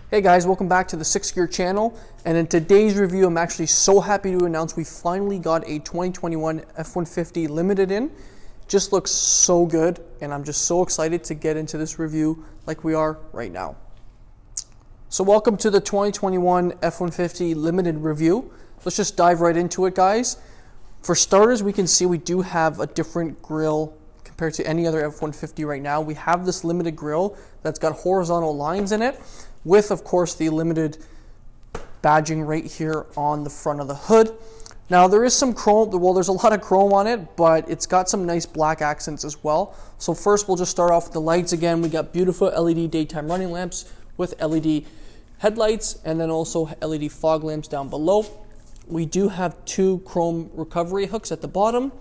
Hey guys, welcome back to the 6th Gear channel, and in today's review I'm actually so happy to announce we finally got a 2021 F-150 Limited in. Just looks so good, and I'm just so excited to get into this review like we are right now. So welcome to the 2021 F-150 Limited review. Let's just dive right into it, guys. For starters, we can see we do have a different grille compared to any other F-150 right now. We have this limited grille that's got horizontal lines in it, with, of course, the limited badging right here on the front of the hood. Now, there is some chrome, well, there's a lot of chrome on it, but it's got some nice black accents as well. So first, we'll just start off with the lights again. We got beautiful LED daytime running lamps with LED headlights, and then also LED fog lamps down below. We do have two chrome recovery hooks at the bottom.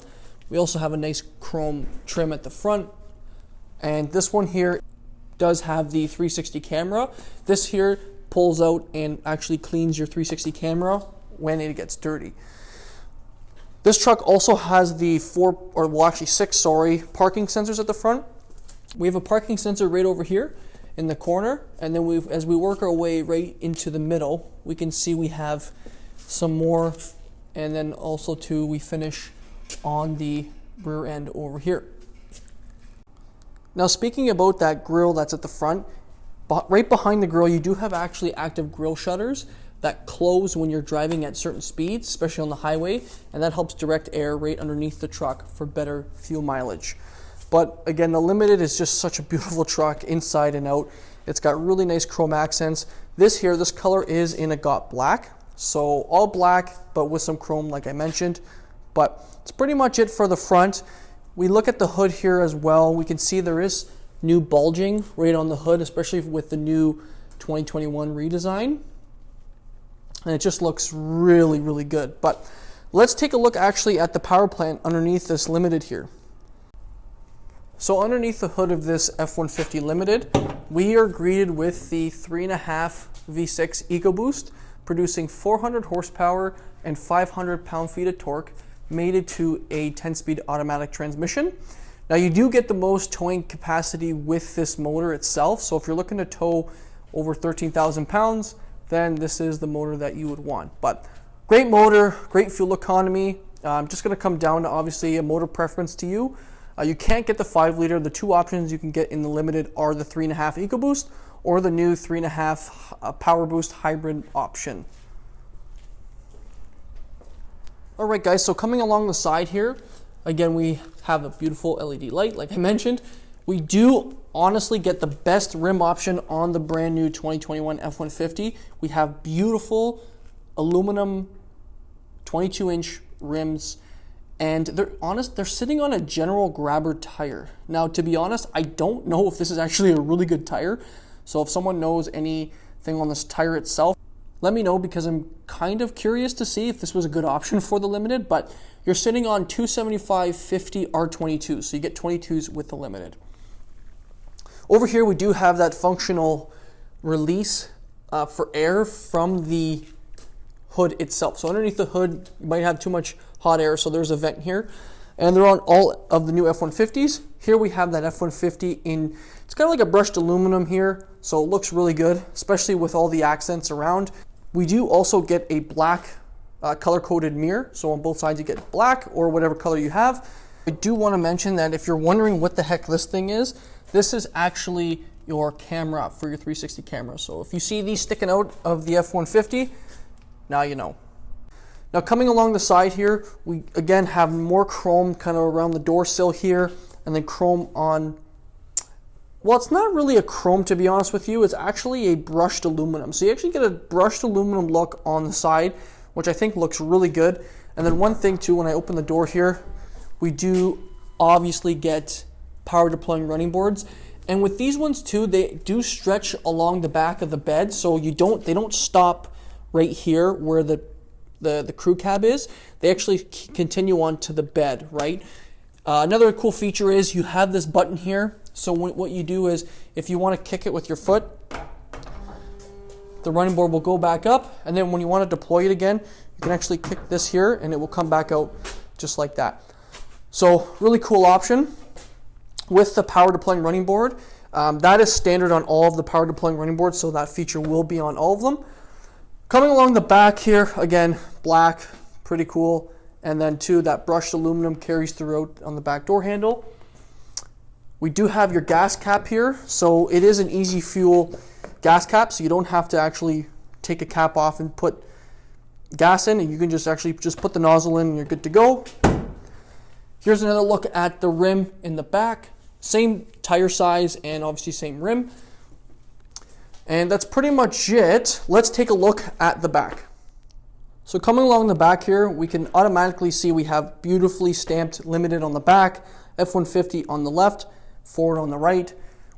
We also have a nice chrome trim at the front. And this one here does have the 360 camera. This here pulls out and actually cleans your 360 camera when it gets dirty. This truck also has the 6 parking sensors at the front. We have a parking sensor right over here in the corner, and then as we work our way right into the middle, we can see we have some more, and then also we finish on the rear end over here. Now, speaking about that grille that's at the front, right behind the grille, you do have actually active grille shutters that close when you're driving at certain speeds, especially on the highway, and that helps direct air right underneath the truck for better fuel mileage. But again, the Limited is just such a beautiful truck inside and out. It's got really nice chrome accents. This color is in a got black, so all black, but with some chrome like I mentioned. But it's pretty much it for the front. We look at the hood here as well. We can see there is new bulging right on the hood, especially with the new 2021 redesign. And it just looks really, really good. But let's take a look actually at the power plant underneath this Limited here. So underneath the hood of this F-150 Limited, we are greeted with the 3.5 V6 EcoBoost, producing 400 horsepower and 500 pound-feet of torque, mated to a 10-speed automatic transmission. Now, you do get the most towing capacity with this motor itself, so if you're looking to tow over 13,000 pounds, then this is the motor that you would want. But great motor, great fuel economy. Just going to come down to obviously a motor preference to you. You can't get the 5-liter. The two options you can get in the Limited are the 3.5 EcoBoost or the new 3.5 Power Boost hybrid option. Alright guys, so coming along the side here, again we have a beautiful LED light like I mentioned. We do honestly get the best rim option on the brand new 2021 F-150. We have beautiful aluminum 22-inch rims, and they're sitting on a General Grabber tire. Now, to be honest, I don't know if this is actually a really good tire, so if someone knows anything on this tire itself, let me know, because I'm kind of curious to see if this was a good option for the Limited. But you're sitting on 275/50 R22, so you get 22s with the Limited. Over here we do have that functional release for air from the hood itself. So underneath the hood you might have too much hot air, so there's a vent here. And they're on all of the new F-150s. Here we have that F-150 in, it's kind of like a brushed aluminum here, so it looks really good, especially with all the accents around. We do also get a black color-coded mirror, so on both sides you get black or whatever color you have. I do want to mention that if you're wondering what the heck this thing is, this is actually your camera for your 360 camera. So if you see these sticking out of the F-150, now you know. Now, coming along the side here, we again have more chrome kind of around the door sill here, and then chrome on, well, it's not really a chrome, to be honest with you. It's actually a brushed aluminum. So you actually get a brushed aluminum look on the side, which I think looks really good. And then one thing too, when I open the door here, we do obviously get power deploying running boards. And with these ones too, they do stretch along the back of the bed, so they don't stop right here where the crew cab is. They actually continue on to the bed, right? Another cool feature is you have this button here. So what you do is, if you want to kick it with your foot, the running board will go back up, and then when you want to deploy it again, you can actually kick this here and it will come back out just like that. So really cool option. With the power deploying running board, That is standard on all of the power deploying running boards, so that feature will be on all of them. Coming along the back here, again, black, pretty cool. And then too, that brushed aluminum carries throughout on the back door handle. We do have your gas cap here, so it is an easy fuel gas cap, so you don't have to actually take a cap off and put gas in, and you can just actually just put the nozzle in and you're good to go. Here's another look at the rim in the back. Same tire size and obviously same rim. And that's pretty much it. Let's take a look at the back. So coming along the back here, we can automatically see we have beautifully stamped limited on the back, F-150 on the left, Ford on the right.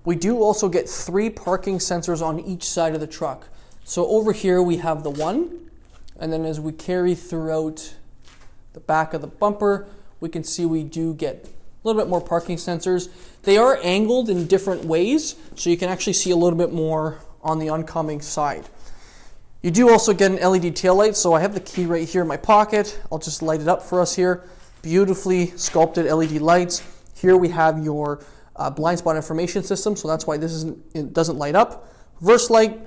We do also get 3 parking sensors on each side of the truck. So over here we have the one, and then as we carry throughout the back of the bumper, we can see we do get a little bit more parking sensors. They are angled in different ways, so you can actually see a little bit more on the oncoming side. You do also get an LED taillight, so I have the key right here in my pocket. I'll just light it up for us here. Beautifully sculpted LED lights. Here we have your blind spot information system, so that's why it doesn't light up. Reverse light,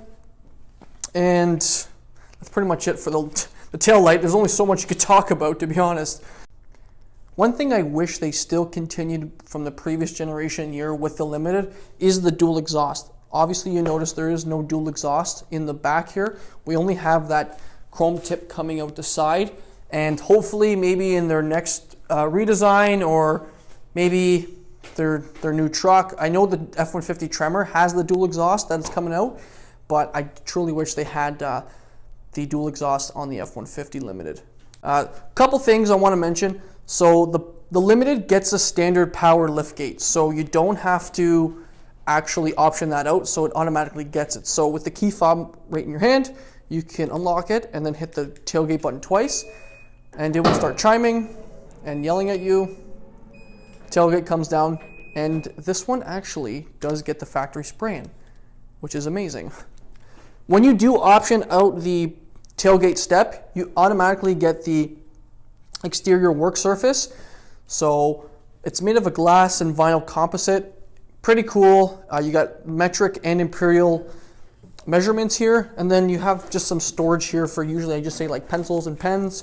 and that's pretty much it for the tail light. There's only so much you could talk about, to be honest. One thing I wish they still continued from the previous generation year with the Limited is the dual exhaust. Obviously, you notice there is no dual exhaust in the back here. We only have that chrome tip coming out the side, and hopefully maybe in their next redesign or maybe their new truck. I know the F-150 Tremor has the dual exhaust that is coming out, but I truly wish they had the dual exhaust on the F-150 Limited. Couple things I want to mention. So the Limited gets a standard power liftgate, so you don't have to actually option that out, so it automatically gets it. So with the key fob right in your hand, you can unlock it and then hit the tailgate button twice, and it will start chiming and yelling at you. Tailgate comes down, and this one actually does get the factory spray-in, which is amazing. When you do option out the tailgate step, you automatically get the exterior work surface. So it's made of a glass and vinyl composite. Pretty cool. You got metric and imperial measurements here, and then you have just some storage here for, usually I just say like pencils and pens,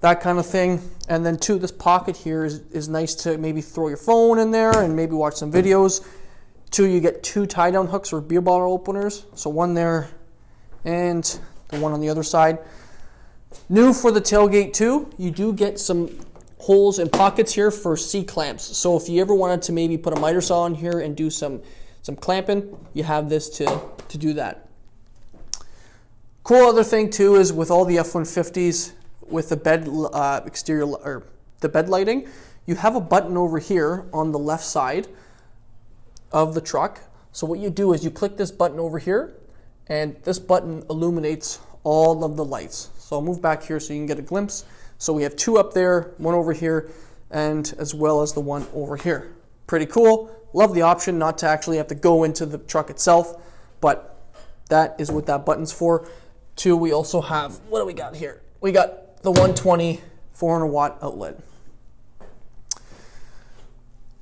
that kind of thing. And then too, this pocket here is nice to maybe throw your phone in there and maybe watch some videos. Two, you get 2 tie-down hooks or beer bottle openers, so one there and the one on the other side. New for the tailgate too, you do get some holes and pockets here for C-clamps. So if you ever wanted to maybe put a miter saw in here and do some clamping, you have this to do that. Cool other thing too is with all the F-150s with the bed exterior or the bed lighting, you have a button over here on the left side of the truck. So what you do is you click this button over here, and this button illuminates all of the lights. So I'll move back here so you can get a glimpse. So we have 2 up there, 1 over here, and as well as the one over here. Pretty cool. Love the option not to actually have to go into the truck itself, but that is what that button's for. 2, we also have, what do we got here? We got the 120 400 watt outlet.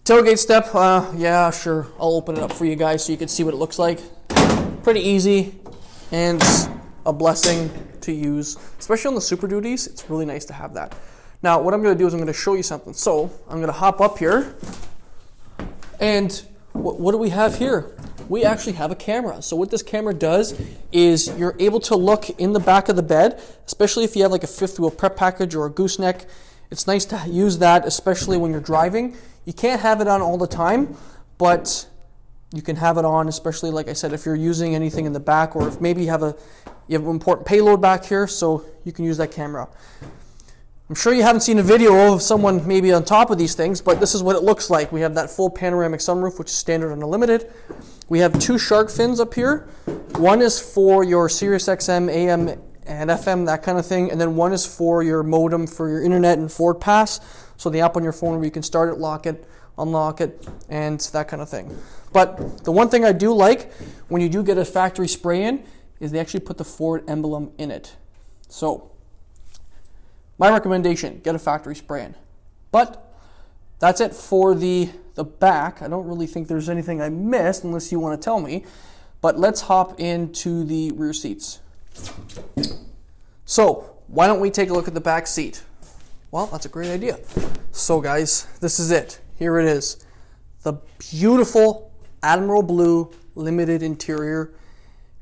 Tailgate step, yeah, sure. I'll open it up for you guys so you can see what it looks like. Pretty easy and a blessing to use, especially on the Super Duties. It's really nice to have that. Now, what I'm going to do is I'm going to show you something. So I'm going to hop up here, and what do we have here? We actually have a camera. So what this camera does is you're able to look in the back of the bed, especially if you have like a 5th wheel prep package or a gooseneck. It's nice to use that, especially when you're driving. You can't have it on all the time, but you can have it on, especially like I said, if you're using anything in the back, or if maybe you have an important payload back here, so you can use that camera. I'm sure you haven't seen a video of someone maybe on top of these things, but this is what it looks like. We have that full panoramic sunroof, which is standard on the Limited. We have 2 shark fins up here. One is for your Sirius XM, AM, and FM, that kind of thing, and then one is for your modem for your internet and Ford Pass, so the app on your phone where you can start it, lock it, unlock it, and that kind of thing. But the one thing I do like when you do get a factory spray-in is they actually put the Ford emblem in it. So my recommendation, get a factory spray-in. But that's it for the the back. I don't really think there's anything I missed unless you want to tell me. But let's hop into the rear seats. So why don't we take a look at the back seat? Well, that's a great idea. So guys, this is it. Here it is. The beautiful Admiral Blue limited interior.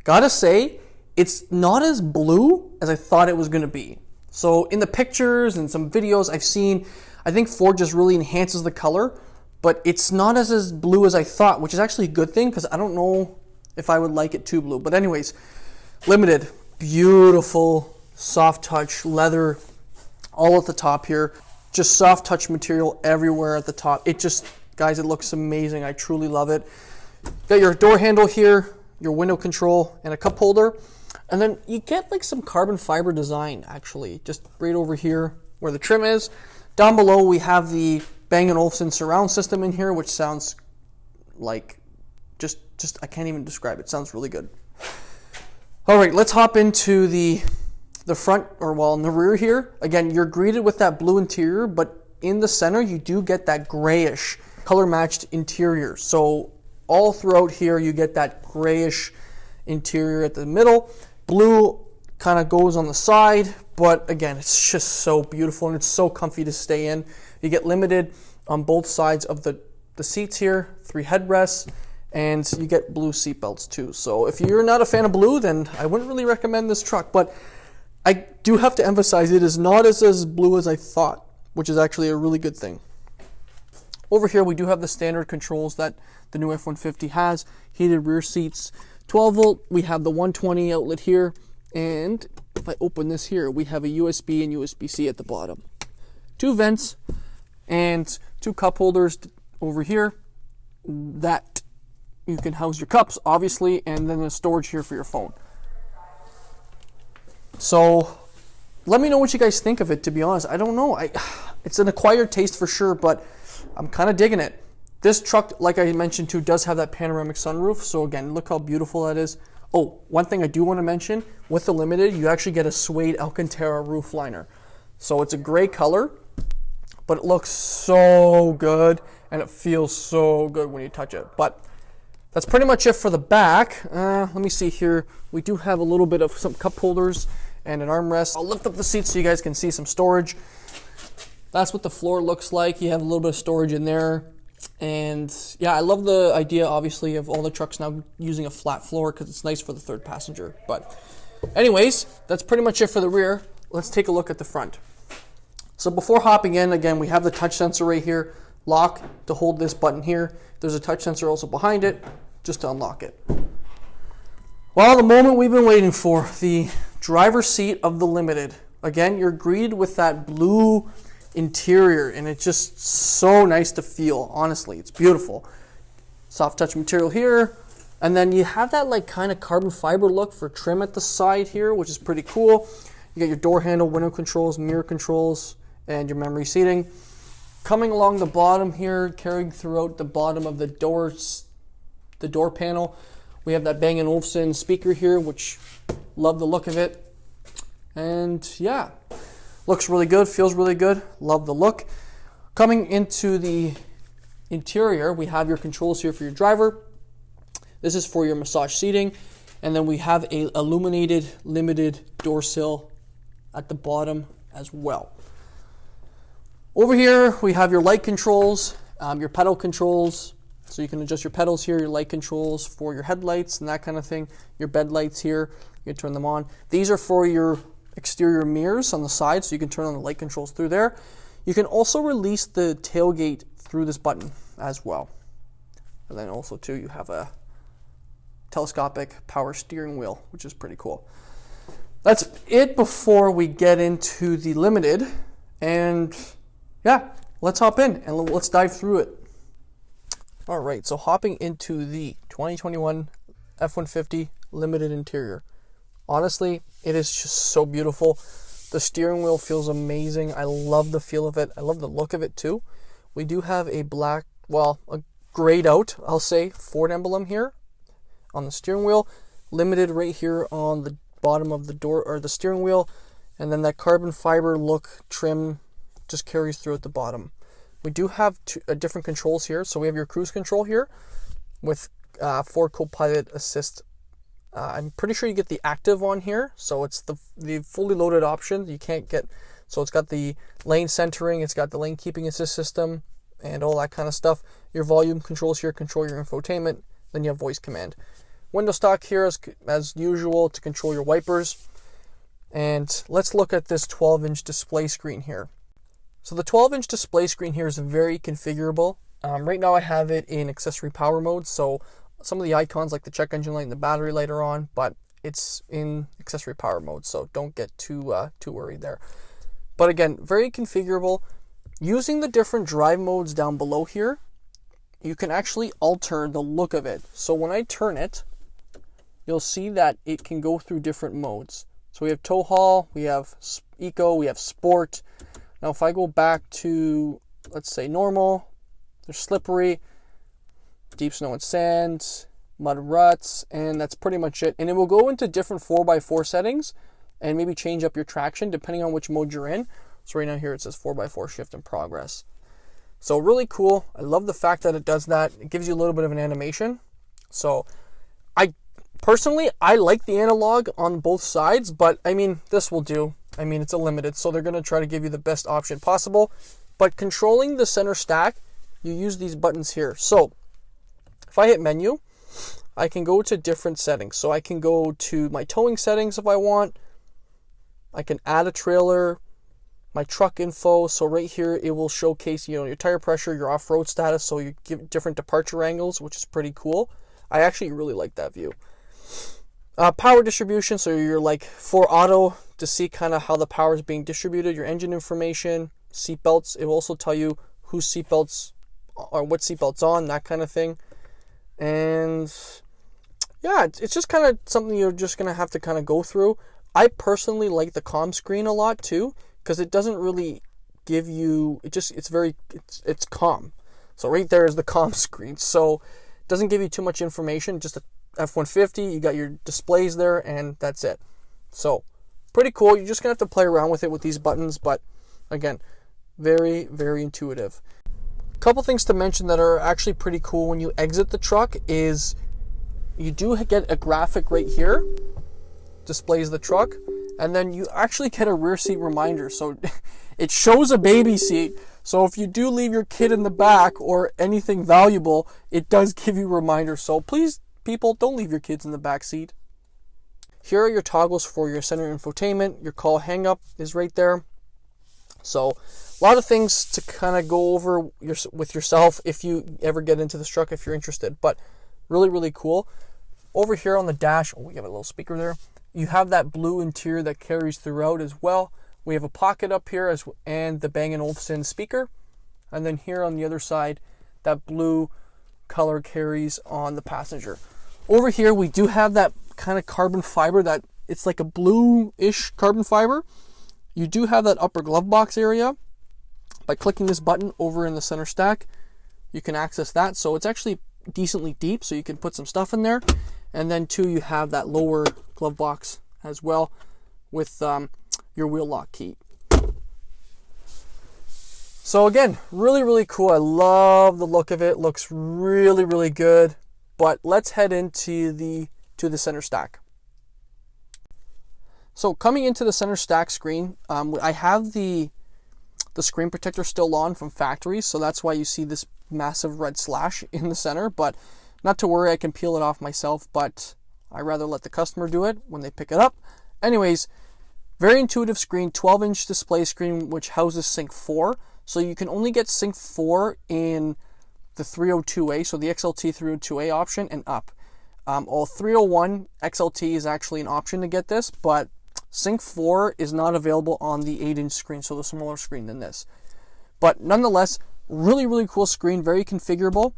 Gotta say, it's not as blue as I thought it was gonna be. So in the pictures and some videos I've seen, I think Ford just really enhances the color, but it's not as blue as I thought, which is actually a good thing because I don't know if I would like it too blue. But anyways, limited, beautiful, soft touch, leather, all at the top here. Just soft touch material everywhere at the top. It just, guys, it looks amazing. I truly love it. Got your door handle here, your window control, and a cup holder. And then you get like some carbon fiber design, actually, just right over here where the trim is. Down below, we have the Bang & Olufsen surround system in here, which sounds like just I can't even describe it. It sounds really good. All right, let's hop into the front, or well, in the rear here. Again, you're greeted with that blue interior, but in the center, you do get that grayish color matched interior. So all throughout here, you get that grayish interior at the middle. Blue kind of goes on the side, but again, it's just so beautiful and it's so comfy to stay in. You get limited on both sides of the seats here, 3 headrests, and you get blue seat belts too. So if you're not a fan of blue, then I wouldn't really recommend this truck, but I do have to emphasize it is not as blue as I thought, which is actually a really good thing. Over here, we do have the standard controls that the new F-150 has. Heated rear seats, 12 volt. We have the 120 outlet here. And if I open this here, we have a USB and USB-C at the bottom. 2 vents and 2 cup holders over here that you can house your cups, obviously, and then a storage here for your phone. So let me know what you guys think of it, to be honest. I don't know. It's an acquired taste for sure, but I'm kind of digging it. This truck, like I mentioned too, does have that panoramic sunroof. So again, look how beautiful that is. Oh, one thing I do want to mention, with the Limited, you actually get a suede Alcantara roof liner. So it's a gray color, but it looks so good and it feels so good when you touch it. But that's pretty much it for the back. Let me see here. We do have a little bit of some cup holders and an armrest. I'll lift up the seats so you guys can see some storage. That's what the floor looks like. You have a little bit of storage in there. And yeah, I love the idea, obviously, of all the trucks now using a flat floor because it's nice for the third passenger. But anyways, that's pretty much it for the rear. Let's take a look at the front. So before hopping in, again, we have the touch sensor right here. Lock to hold this button here. There's a touch sensor also behind it, just to unlock it. Well, the moment we've been waiting for, the driver's seat of the Limited. Again, you're greeted with that blue interior, and it's just so nice to feel. Honestly, it's beautiful. Soft touch material here, and then you have that like kind of carbon fiber look for trim at the side here, which is pretty cool. You get your door handle, window controls, mirror controls, and your memory seating. Coming along the bottom here, carrying throughout the bottom of the door panel, we have that Bang & Olufsen speaker here, which love the look of it. And yeah, looks really good, feels really good, love the look. Coming into the interior, we have your controls here for your driver. This is for your massage seating. And then we have a illuminated limited door sill at the bottom as well. Over here, we have your light controls, your pedal controls. So you can adjust your pedals here, your light controls for your headlights and that kind of thing. Your bed lights here, you can turn them on. These are for your exterior mirrors on the side, so you can turn on the light controls through there. You can also release the tailgate through this button as well. And then also too, you have a telescopic power steering wheel, which is pretty cool. That's it before we get into the Limited. And yeah, let's hop in and let's dive through it. All right, so hopping into the 2021 F-150 Limited interior. Honestly, it is just so beautiful. The steering wheel feels amazing. I love the feel of it. I love the look of it too. We do have a black, well, a grayed out, I'll say, Ford emblem here on the steering wheel. Limited right here on the bottom of the door or the steering wheel. And then that carbon fiber look trim just carries through at the bottom. We do have different controls here. So we have your cruise control here with Ford Copilot Assist. I'm pretty sure you get the active on here. So it's the fully loaded option. You can't get, so it's got the lane centering, it's got the lane keeping assist system and all that kind of stuff. Your volume controls here control your infotainment. Then you have voice command. Window stock here as usual to control your wipers. And let's look at this 12-inch display screen here. So the 12-inch display screen here is very configurable. Right now I have it in accessory power mode, so some of the icons like the check engine light and the battery light are on, but it's in accessory power mode, so don't get too worried there. But again, very configurable. Using the different drive modes down below here, you can actually alter the look of it. So when I turn it, you'll see that it can go through different modes. So we have tow haul, we have eco, we have sport. Now if I go back to, let's say normal, there's slippery, deep snow and sand, mud ruts, and that's pretty much it. And it will go into different 4x4 settings and maybe change up your traction depending on which mode you're in. So right now here it says 4x4 shift in progress. So really cool. I love the fact that it does that. It gives you a little bit of an animation. So personally, I like the analog on both sides, but I mean, this will do. I mean, it's a limited, so they're going to try to give you the best option possible. But controlling the center stack, you use these buttons here. So if I hit menu, I can go to different settings. So I can go to my towing settings if I want. I can add a trailer, my truck info. So right here, it will showcase, your tire pressure, your off-road status. So you give different departure angles, which is pretty cool. I actually really like that view. Power distribution, so you're like for auto to see kind of how the power is being distributed, your engine information, seat belts. It will also tell you whose seat belts or what seat belts on, that kind of thing. And yeah, it's just kind of something you're just going to have to kind of go through. I personally like the comm screen a lot too, because it doesn't really give you, it's comm. So right there is the comm screen. So it doesn't give you too much information, just a F-150, you got your displays there, and that's it. So, pretty cool. You're just going to have to play around with it with these buttons, but again, very, very intuitive. A couple things to mention that are actually pretty cool when you exit the truck is you do get a graphic right here, displays the truck, and then you actually get a rear seat reminder. So, it shows a baby seat. So, if you do leave your kid in the back or anything valuable, it does give you a reminder. So, please, people, don't leave your kids in the back seat. Here are your toggles for your center infotainment. Your call hang up is right there. So a lot of things to kind of go over with yourself if you ever get into this truck, if you're interested. But really, really cool. Over here on the dash, we have a little speaker there. You have that blue interior that carries throughout as well. We have a pocket up here and the Bang & Olufsen speaker. And then here on the other side, that blue color carries on the passenger. Over here, we do have that kind of carbon fiber that it's like a blue-ish carbon fiber. You do have that upper glove box area. By clicking this button over in the center stack, you can access that. So it's actually decently deep, so you can put some stuff in there. And then too, you have that lower glove box as well with your wheel lock key. So again, really, really cool. I love the look of it. Looks really, really good. But let's head into the center stack. So coming into the center stack screen, I have the screen protector still on from factory, so that's why you see this massive red slash in the center. But not to worry, I can peel it off myself, but I rather let the customer do it when they pick it up. Anyways, very intuitive screen, 12-inch display screen, which houses Sync 4. So you can only get Sync 4 in the 302A, so the XLT 302A option and up. All 301 XLT is actually an option to get this, but Sync 4 is not available on the 8-inch screen, so the smaller screen than this. But nonetheless, really, really cool screen, very configurable,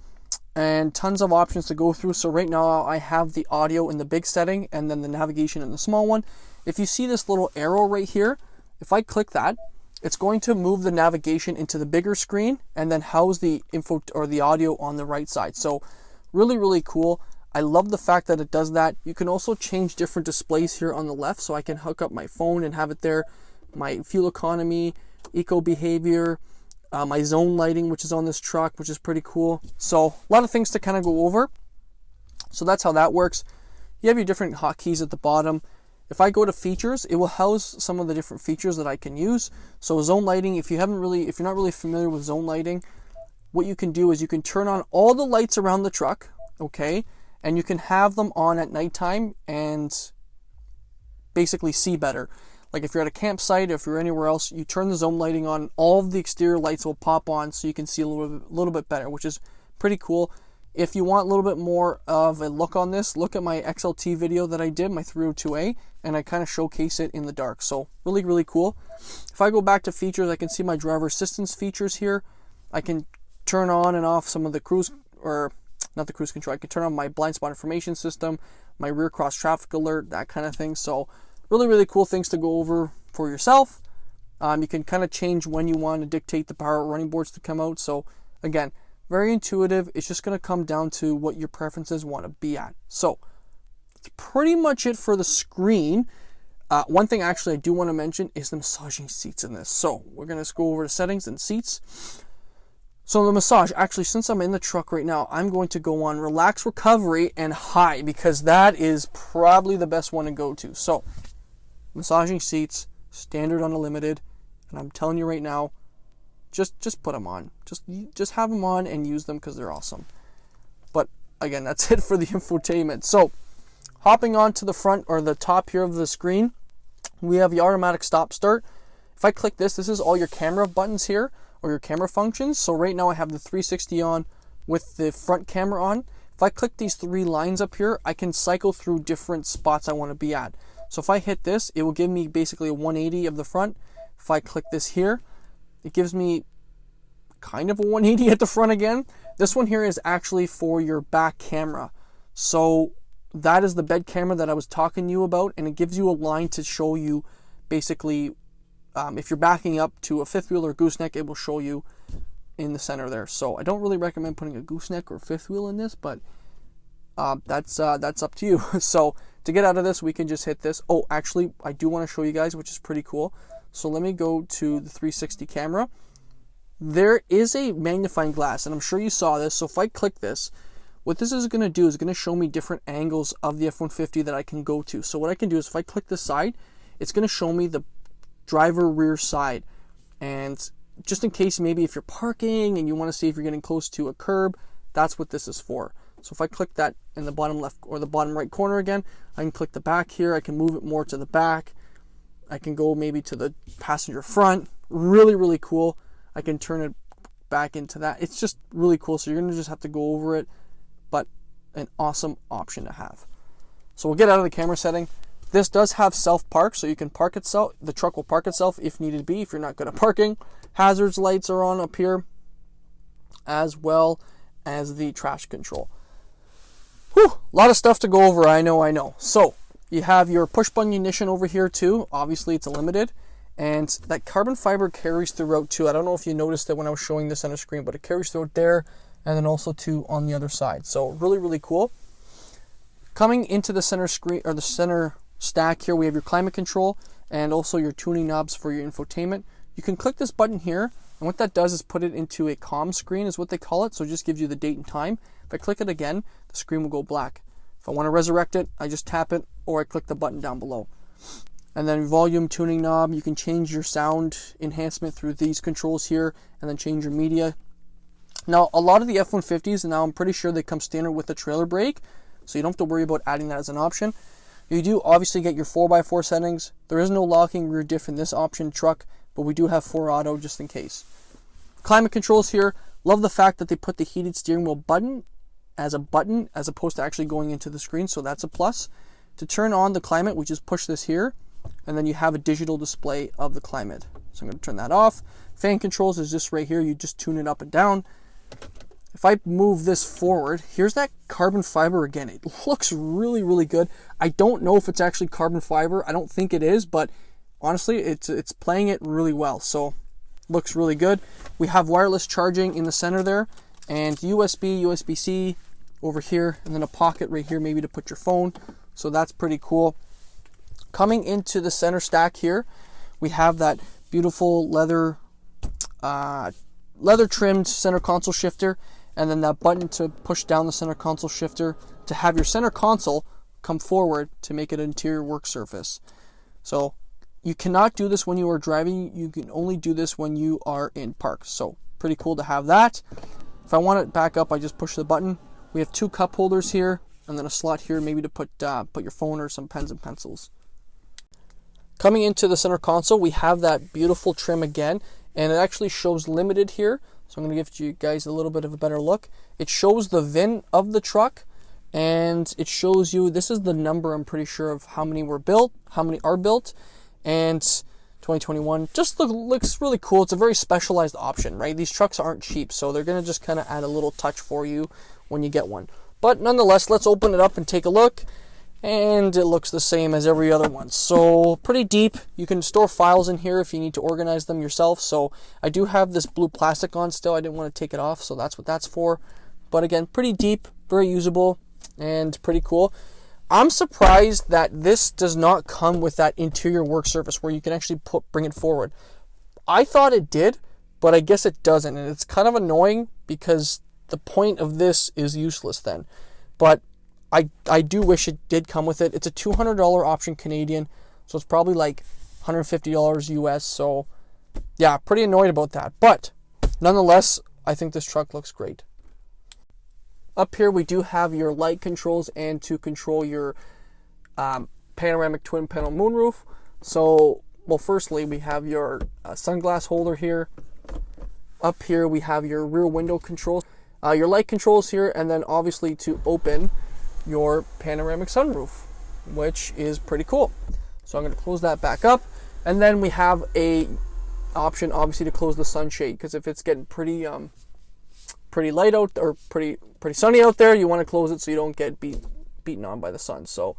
and tons of options to go through. So right now I have the audio in the big setting and then the navigation in the small one. If you see this little arrow right here, if I click that, it's going to move the navigation into the bigger screen and then house the info or the audio on the right side. So really, really cool. I love the fact that it does that. You can also change different displays here on the left, so I can hook up my phone and have it there. My fuel economy, eco behavior, my zone lighting, which is on this truck, which is pretty cool. So a lot of things to kind of go over. So that's how that works. You have your different hotkeys at the bottom. If I go to features, it will house some of the different features that I can use. So zone lighting, if you're not really familiar with zone lighting, what you can do is you can turn on all the lights around the truck, okay? And you can have them on at nighttime and basically see better. Like if you're at a campsite, if you're anywhere else, you turn the zone lighting on, all of the exterior lights will pop on so you can see a little bit better, which is pretty cool. If you want a little bit more of a look on this, look at my XLT video that I did, my 302A, and I kind of showcase it in the dark. So really, really cool. If I go back to features, I can see my driver assistance features here. I can turn on and off some of the cruise, or not the cruise control. I can turn on my blind spot information system, my rear cross traffic alert, that kind of thing. So really, really cool things to go over for yourself. You can kind of change when you want to dictate the power running boards to come out. So again, very intuitive. It's just going to come down to what your preferences want to be at. So that's pretty much it for the screen. One thing actually I do want to mention is the massaging seats in this. So we're going to go over to settings and seats. So the massage, actually, since I'm in the truck right now, I'm going to go on relax, recovery, and high, because that is probably the best one to go to. So massaging seats, standard unlimited, and I'm telling you right now, just put them on. Just have them on and use them because they're awesome. But again, that's it for the infotainment. So hopping on to the front or the top here of the screen, we have the automatic stop start. If I click this is all your camera buttons here, or your camera functions. So right now I have the 360 on with the front camera on. If I click these three lines up here, I can cycle through different spots I want to be at. So if I hit this, it will give me basically a 180 of the front. If I click this here, it gives me kind of a 180 at the front again. This one here is actually for your back camera. So that is the bed camera that I was talking to you about, and it gives you a line to show you basically if you're backing up to a fifth wheel or gooseneck, it will show you in the center there. So I don't really recommend putting a gooseneck or fifth wheel in this, but that's up to you. So to get out of this, we can just hit this. Oh, actually, I do want to show you guys, which is pretty cool. So let me go to the 360 camera. There is a magnifying glass, and I'm sure you saw this. So if I click this, what this is going to do is going to show me different angles of the F-150 that I can go to. So what I can do is if I click this side, it's going to show me the driver rear side. And just in case maybe if you're parking and you want to see if you're getting close to a curb, that's what this is for. So if I click that in the bottom left or the bottom right corner again, I can click the back here. I can move it more to the back. I can go maybe to the passenger front. Really, really cool. I can turn it back into that. It's just really cool. So you're going to just have to go over it, but an awesome option to have. So we'll get out of the camera setting. This does have self-park, so you can park itself. The truck will park itself if needed be, if you're not good at parking. Hazards lights are on up here, as well as the traction control. Whew, a lot of stuff to go over, I know. So you have your push-button ignition over here too. Obviously, it's a limited. And that carbon fiber carries throughout too. I don't know if you noticed it when I was showing this on the screen, but it carries throughout there, and then also too on the other side. So really, really cool. Coming into the center screen, or the center stack here, we have your climate control and also your tuning knobs for your infotainment. You can click this button here, and what that does is put it into a comm screen is what they call it. So it just gives you the date and time. If I click it again, the screen will go black. If I want to resurrect it, I just tap it or I click the button down below. And then volume tuning knob, you can change your sound enhancement through these controls here and then change your media. Now a lot of the F-150s, and now I'm pretty sure they come standard with the trailer brake, so you don't have to worry about adding that as an option. You do obviously get your 4x4 settings. There is no locking rear diff in this option truck, but we do have 4 auto just in case. Climate controls here. Love the fact that they put the heated steering wheel button as opposed to actually going into the screen, so that's a plus. To turn on the climate, we just push this here, and then you have a digital display of the climate. So I'm going to turn that off. Fan controls is just right here. You just tune it up and down. If I move this forward, here's that carbon fiber again. It looks really, really good. I don't know if it's actually carbon fiber. I don't think it is, but honestly, it's playing it really well. So looks really good. We have wireless charging in the center there, and USB, USB-C over here, and then a pocket right here maybe to put your phone. So that's pretty cool. Coming into the center stack here, we have that beautiful leather leather trimmed center console shifter, and then that button to push down the center console shifter to have your center console come forward to make it an interior work surface. So you cannot do this when you are driving. You can only do this when you are in park. So pretty cool to have that. If I want it back up, I just push the button. We have 2 cup holders here, and then a slot here maybe to put your phone or some pens and pencils. Coming into the center console, we have that beautiful trim again, and it actually shows limited here. So I'm going to give you guys a little bit of a better look. It shows the VIN of the truck, and it shows you, this is the number, I'm pretty sure, of how many were built, how many are built, and 2021 just looks really cool. It's a very specialized option, right? These trucks aren't cheap, so they're going to just kind of add a little touch for you when you get one. But nonetheless, let's open it up and take a look. And it looks the same as every other one. So pretty deep. You can store files in here if you need to organize them yourself. So I do have this blue plastic on still. I didn't want to take it off, so that's what that's for. But again, pretty deep, very usable, and pretty cool. I'm surprised that this does not come with that interior work surface where you can actually bring it forward. I thought it did, but I guess it doesn't. And it's kind of annoying because the point of this is useless then. But I do wish it did come with it. It's a $200 option Canadian, so it's probably like $150 US. So yeah, pretty annoyed about that. But nonetheless, I think this truck looks great. Up here we do have your light controls and to control your panoramic twin panel moonroof. So, well, firstly we have your sunglass holder here. Up here we have your rear window controls, your light controls here, and then obviously to open your panoramic sunroof, which is pretty cool. So I'm going to close that back up, and then we have a option obviously to close the sunshade, because if it's getting pretty light out or pretty sunny out there, you want to close it so you don't get beaten on by the sun. So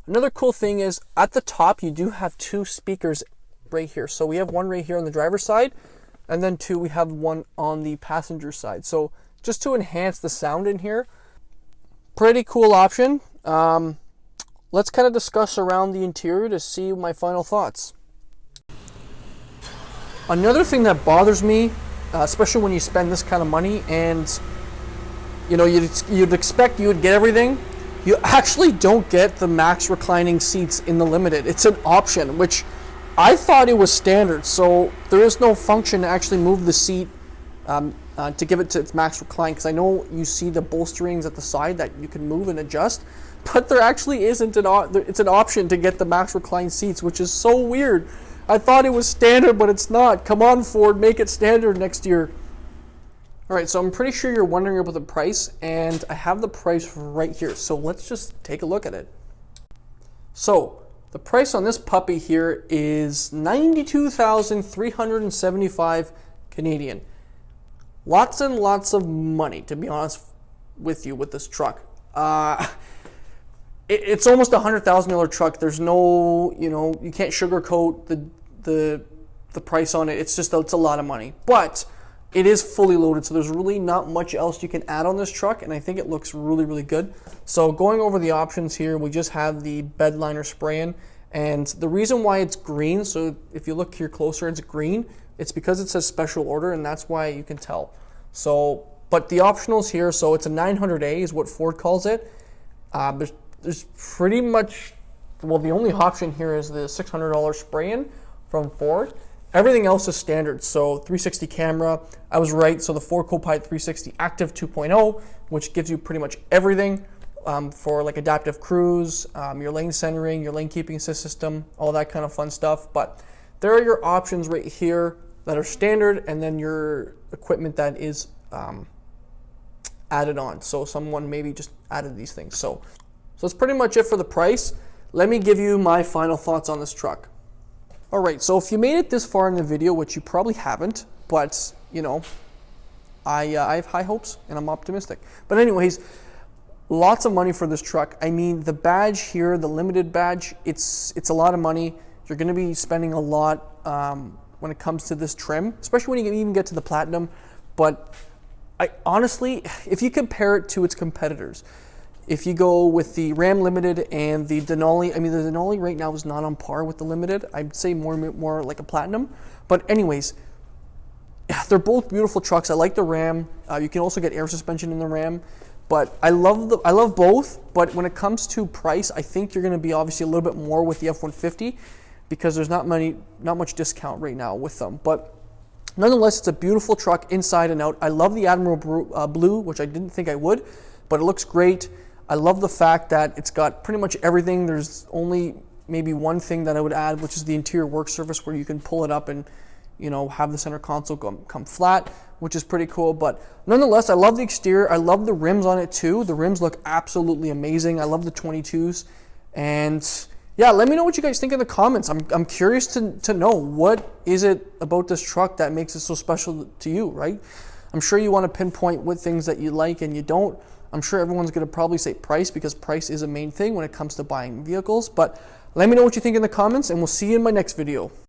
another cool thing is at the top you do have 2 speakers right here. So we have one right here on the driver's side, and then 2 we have one on the passenger side. So just to enhance the sound in here. Pretty cool option. Let's kind of discuss around the interior to see my final thoughts. Another thing that bothers me, especially when you spend this kind of money and you know you'd expect you would get everything, you actually don't get the max reclining seats in the Limited. It's an option, which I thought it was standard. So there is no function to actually move the seat to give it to its max recline, because I know you see the bolsterings at the side that you can move and adjust, but there actually isn't it's an option to get the max recline seats, which is so weird. I thought it was standard, but it's not. Come on, Ford, make it standard next year. Alright, so I'm pretty sure you're wondering about the price, and I have the price right here, so let's just take a look at it. So the price on this puppy here is $92,375 Canadian. Lots and lots of money, to be honest with you, with this truck. It's almost a $100,000 truck. There's no, you can't sugarcoat the price on it. It's a lot of money. But it is fully loaded, so there's really not much else you can add on this truck, and I think it looks really, really good. So going over the options here, we just have the bed liner spray-in, and the reason why it's green, so if you look here closer, it's green. It's because it says special order, and that's why you can tell. So, but the optionals here, so it's a 900A is what Ford calls it. There's pretty much, well, the only option here is the $600 spray-in from Ford. Everything else is standard. So 360 camera, I was right. So the Ford Copilot 360 Active 2.0, which gives you pretty much everything for like adaptive cruise, your lane centering, your lane keeping assist system, all that kind of fun stuff. But there are your options right here that are standard, and then your equipment that is added on. So someone maybe just added these things. So that's pretty much it for the price. Let me give you my final thoughts on this truck. All right, so if you made it this far in the video, which you probably haven't, but I have high hopes and I'm optimistic. But anyways, lots of money for this truck. I mean, the badge here, the Limited badge, it's a lot of money. You're going to be spending a lot when it comes to this trim, especially when you even get to the Platinum. But I honestly, if you compare it to its competitors, if you go with the Ram Limited and the Denali, I mean, the Denali right now is not on par with the Limited. I'd say more like a Platinum. But anyways, they're both beautiful trucks. I like the Ram. You can also get air suspension in the Ram, but I love both. But when it comes to price, I think you're going to be obviously a little bit more with the F-150 because there's not much discount right now with them. But nonetheless, it's a beautiful truck inside and out. I love the Admiral Blue, which I didn't think I would, but it looks great. I love the fact that it's got pretty much everything. There's only maybe one thing that I would add, which is the interior work surface where you can pull it up and, you know, have the center console come flat, which is pretty cool. But nonetheless, I love the exterior. I love the rims on it too. The rims look absolutely amazing. I love the 22s. And yeah, let me know what you guys think in the comments. I'm curious to know, what is it about this truck that makes it so special to you, right? I'm sure you want to pinpoint what things that you like and you don't. I'm sure everyone's going to probably say price, because price is a main thing when it comes to buying vehicles. But let me know what you think in the comments, and we'll see you in my next video.